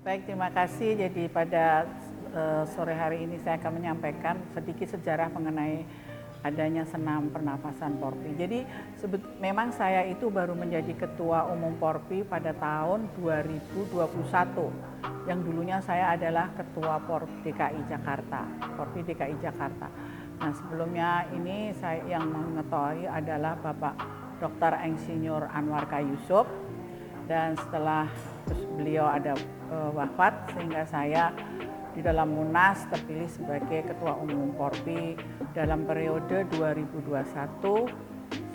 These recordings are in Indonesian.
Baik, terima kasih. Jadi pada sore hari ini saya akan menyampaikan sedikit sejarah mengenai adanya senam pernafasan Porpi. Jadi memang saya itu baru menjadi ketua umum Porpi pada tahun 2021. Yang dulunya saya adalah ketua Porpi DKI Jakarta, Porpi DKI Jakarta. Nah, sebelumnya ini saya yang mengetahui adalah Bapak Dr. Insinyur Anwar K. Yusuf, dan setelah beliau ada wafat sehingga saya di dalam Munas terpilih sebagai Ketua Umum Porpi dalam periode 2021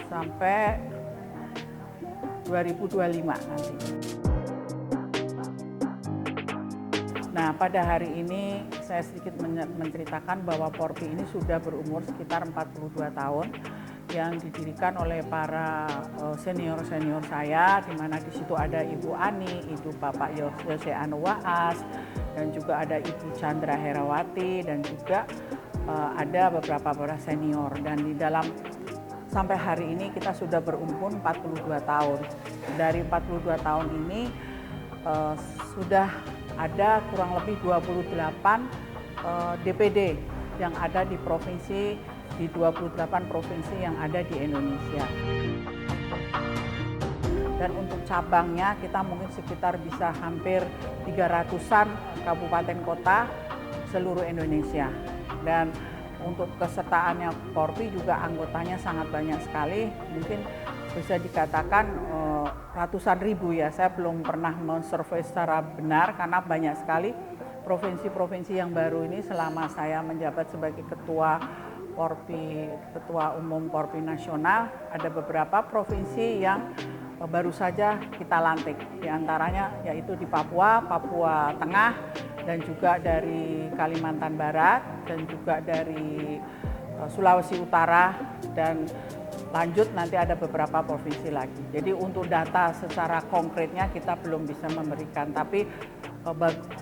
sampai 2025 nanti. Nah, pada hari ini saya sedikit menceritakan bahwa Porpi ini sudah berumur sekitar 42 tahun yang didirikan oleh para senior-senior saya, di mana di situ ada Ibu Ani, Ibu Bapak Yose Anuwaas, dan juga ada Ibu Chandra Herawati, dan juga ada beberapa para senior. Dan di dalam sampai hari ini kita sudah berumur 42 tahun. Dari 42 tahun ini sudah ada kurang lebih 28 DPD yang ada di provinsi, di 28 provinsi yang ada di Indonesia. Dan untuk cabangnya kita mungkin sekitar bisa hampir 300-an kabupaten kota seluruh Indonesia. Dan untuk kesertaannya Porpi juga anggotanya sangat banyak sekali, mungkin bisa dikatakan ratusan ribu ya. Saya belum pernah men-survey secara benar karena banyak sekali provinsi-provinsi yang baru ini selama saya menjabat sebagai ketua Umum Porpi Nasional. Ada beberapa provinsi yang baru saja kita lantik, di antaranya yaitu di Papua, Papua Tengah, dan juga dari Kalimantan Barat, dan juga dari Sulawesi Utara, dan lanjut nanti ada beberapa provinsi lagi. Jadi untuk data secara konkretnya kita belum bisa memberikan, tapi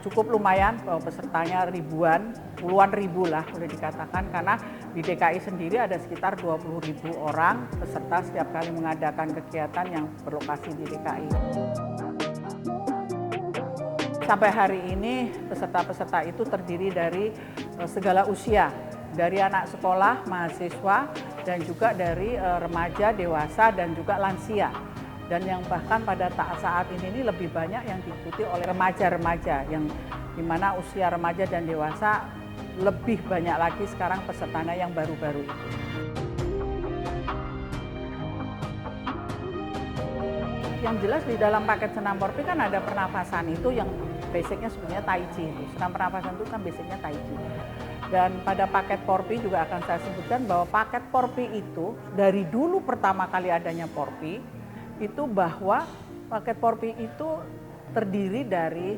cukup lumayan bahwa pesertanya ribuan, puluhan ribu lah boleh dikatakan, karena di DKI sendiri ada sekitar 20.000 orang peserta setiap kali mengadakan kegiatan yang berlokasi di DKI. Sampai hari ini peserta-peserta itu terdiri dari segala usia, dari anak sekolah, mahasiswa, dan juga dari remaja, dewasa, dan juga lansia. Dan yang bahkan pada saat ini lebih banyak yang diikuti oleh remaja-remaja, yang dimana usia remaja dan dewasa lebih banyak lagi sekarang pesertanya yang baru-baru itu. Yang jelas di dalam paket senam Porpi kan ada pernafasan, itu yang basicnya sebenarnya Tai Chi. Senam pernafasan itu kan basicnya Tai Chi. Dan pada paket Porpi juga akan saya sebutkan bahwa paket Porpi itu dari dulu pertama kali adanya Porpi itu bahwa paket Porpi itu terdiri dari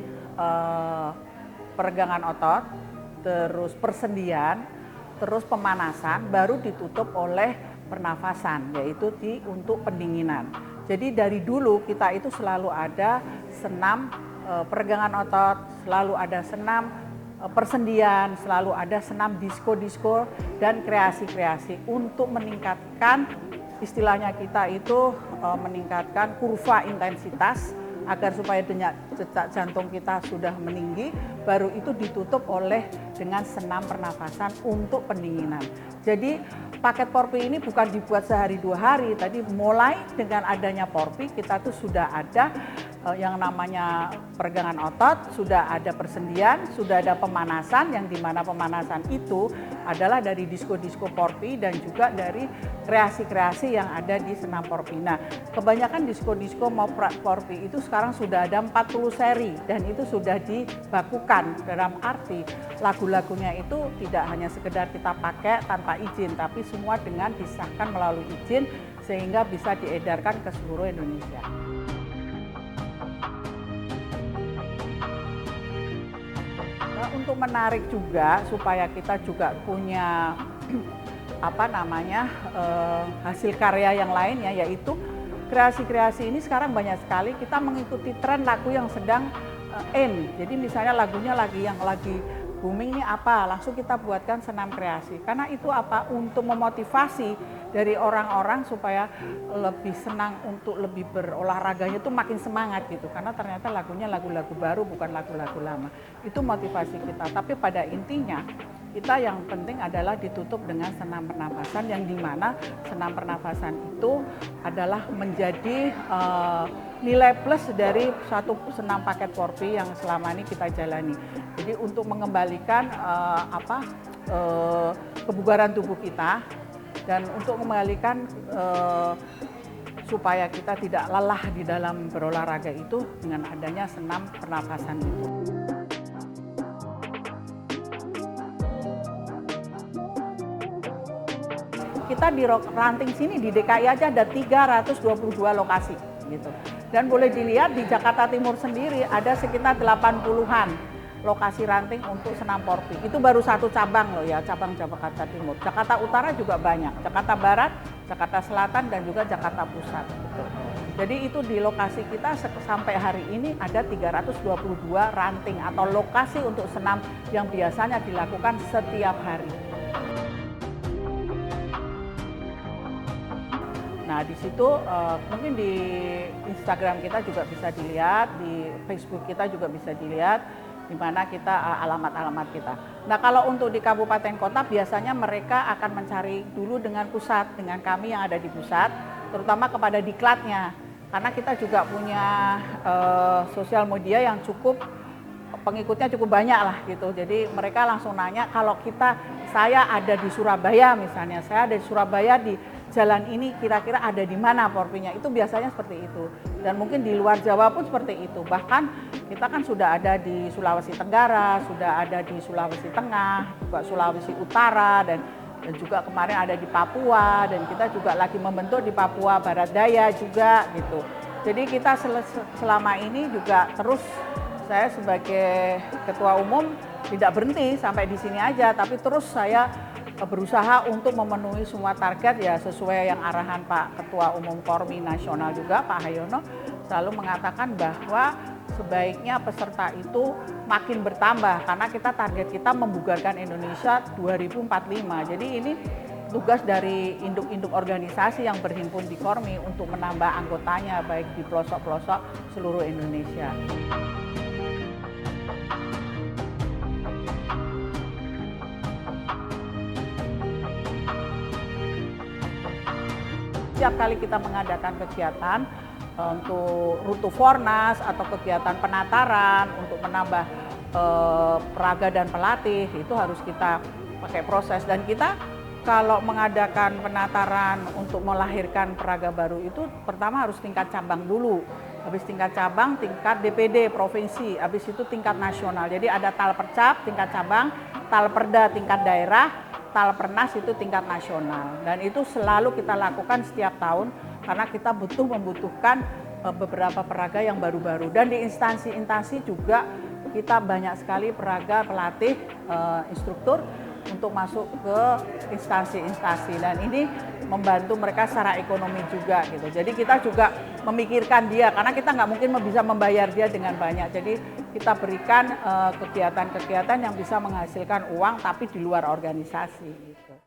peregangan otot, terus persendian, terus pemanasan, baru ditutup oleh pernafasan, yaitu untuk pendinginan. Jadi dari dulu kita itu selalu ada senam peregangan otot, selalu ada senam persendian, selalu ada senam disko-disko dan kreasi-kreasi untuk meningkatkan, istilahnya kita itu meningkatkan kurva intensitas agar supaya denyut jantung kita sudah meninggi, baru itu ditutup dengan senam pernafasan untuk pendinginan. Jadi paket Porpi ini bukan dibuat sehari dua hari, tadi mulai dengan adanya Porpi kita tuh sudah ada yang namanya peregangan otot, sudah ada persendian, sudah ada pemanasan, yang dimana pemanasan itu adalah dari disko-disko Porpi dan juga dari kreasi-kreasi yang ada di senam Porpi. Nah, kebanyakan disko-disko mau Porpi itu sekarang sudah ada 40 seri dan itu sudah dibakukan, dalam arti lagu-lagunya itu tidak hanya sekedar kita pakai tanpa izin, tapi semua dengan disahkan melalui izin sehingga bisa diedarkan ke seluruh Indonesia. Untuk menarik juga supaya kita juga punya hasil karya yang lainnya, yaitu kreasi-kreasi ini sekarang banyak sekali kita mengikuti tren lagu yang sedang in. Jadi misalnya lagunya lagi booming ini apa, langsung kita buatkan senam kreasi. Karena itu apa? Untuk memotivasi dari orang-orang supaya lebih senang untuk lebih berolahraganya itu makin semangat gitu. Karena ternyata lagunya lagu-lagu baru bukan lagu-lagu lama. Itu motivasi kita. Tapi pada intinya kita yang penting adalah ditutup dengan senam pernafasan yang dimana senam pernafasan itu adalah menjadi nilai plus dari satu senam paket 4P yang selama ini kita jalani. Jadi untuk mengembalikan kebugaran tubuh kita dan untuk mengembalikan supaya kita tidak lelah di dalam berolahraga itu dengan adanya senam pernafasan itu. Kita di ranting sini di DKI aja ada 322 lokasi gitu. Dan boleh dilihat di Jakarta Timur sendiri ada sekitar 80-an lokasi ranting untuk senam 4P. Itu baru satu cabang loh ya, cabang Jakarta Timur. Jakarta Utara juga banyak, Jakarta Barat, Jakarta Selatan dan juga Jakarta Pusat gitu. Jadi itu di lokasi kita sampai hari ini ada 322 ranting atau lokasi untuk senam yang biasanya dilakukan setiap hari. Nah di situ mungkin di Instagram kita juga bisa dilihat, di Facebook kita juga bisa dilihat di mana kita alamat-alamat kita. Nah kalau untuk di kabupaten kota biasanya mereka akan mencari dulu dengan pusat, dengan kami yang ada di pusat, terutama kepada diklatnya. Karena kita juga punya sosial media yang pengikutnya cukup banyak lah gitu. Jadi mereka langsung nanya kalau saya ada di Surabaya misalnya, saya ada di Surabaya di jalan ini kira-kira ada di mana 4P-nya, itu biasanya seperti itu. Dan mungkin di luar Jawa pun seperti itu. Bahkan kita kan sudah ada di Sulawesi Tenggara, sudah ada di Sulawesi Tengah, juga Sulawesi Utara, dan juga kemarin ada di Papua, dan kita juga lagi membentuk di Papua Barat Daya juga gitu. Jadi kita selama ini juga terus, saya sebagai ketua umum tidak berhenti sampai di sini aja, tapi terus saya berusaha untuk memenuhi semua target ya sesuai yang arahan Pak Ketua Umum Kormi Nasional juga Pak Hayono selalu mengatakan bahwa sebaiknya peserta itu makin bertambah karena target kita membugarkan Indonesia 2045. Jadi ini tugas dari induk-induk organisasi yang berhimpun di Kormi untuk menambah anggotanya baik di pelosok-pelosok seluruh Indonesia. Setiap kali kita mengadakan kegiatan untuk Rutu Fornas atau kegiatan penataran untuk menambah peraga dan pelatih itu harus kita pakai proses. Dan kita kalau mengadakan penataran untuk melahirkan peraga baru itu pertama harus tingkat cabang dulu. Habis tingkat cabang, tingkat DPD provinsi, habis itu tingkat nasional. Jadi ada Talpercap tingkat cabang, Talperda tingkat daerah, Talpernas itu tingkat nasional. Dan itu selalu kita lakukan setiap tahun karena kita membutuhkan beberapa peraga yang baru-baru. Dan di instansi-instansi juga kita banyak sekali peraga, pelatih, instruktur untuk masuk ke instansi-instansi, dan ini membantu mereka secara ekonomi juga gitu. Jadi kita juga memikirkan dia karena kita nggak mungkin bisa membayar dia dengan banyak. Jadi kita berikan kegiatan-kegiatan yang bisa menghasilkan uang tapi di luar organisasi gitu.